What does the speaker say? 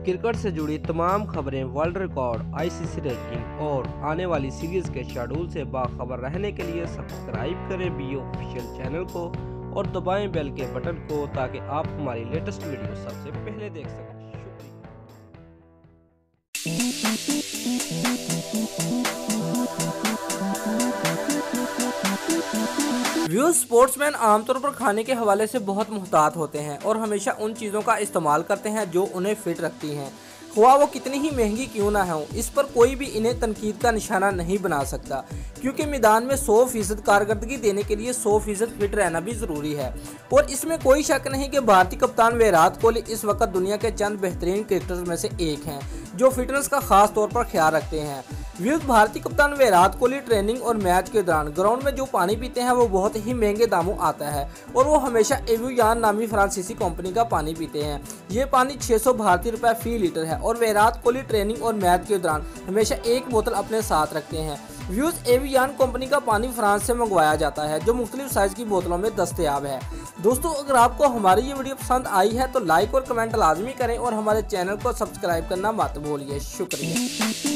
Cricket से जुड़ी तमाम खबरें, वर्ल्ड रिकॉर्ड, आईसीसी रैंकिंग और आने वाली सीरीज के शेड्यूल से बाखबर रहने के लिए सब्सक्राइब करें बी ऑफिशियल चैनल को और दबाएं बेल के बटन को ताकि आप हमारी लेटेस्ट वीडियो सबसे पहले देख सकें। व्यूअर्स, स्पोर्ट्समैन आमतौर पर खाने के हवाले से बहुत मुहतात होते हैं और हमेशा उन चीज़ों का इस्तेमाल करते हैं जो उन्हें फिट रखती हैं, ख्वाह वो कितनी ही महंगी क्यों ना हो। इस पर कोई भी इन्हें तनकीद का निशाना नहीं बना सकता, क्योंकि मैदान में 100% कारकर्दगी देने के लिए 100% फिट रहना भी ज़रूरी है। और इसमें कोई शक नहीं कि भारतीय कप्तान विराट कोहली इस वक्त दुनिया के चंद बेहतरीन क्रिकेटर्स में से एक हैं जो फिटनेस का खास तौर पर ख्याल रखते हैं। व्यूअर्स, भारतीय कप्तान विराट कोहली ट्रेनिंग और मैच के दौरान ग्राउंड में जो पानी पीते हैं वो बहुत ही महंगे दामों आता है और वो हमेशा एवियान नामी फ्रांसीसी कंपनी का पानी पीते हैं। ये पानी 600 भारतीय रुपये फी लीटर है और विराट कोहली ट्रेनिंग और मैच के दौरान हमेशा एक बोतल अपने साथ रखते हैं। व्यूअर्स, एवियान कंपनी का पानी फ्रांस से मंगवाया जाता है जो मुख्तलिफ साइज की बोतलों में दस्तयाब है। दोस्तों, अगर आपको हमारी ये वीडियो पसंद आई है तो लाइक और कमेंट लाजमी करें और हमारे चैनल को सब्सक्राइब करना मत भूलिए। शुक्रिया।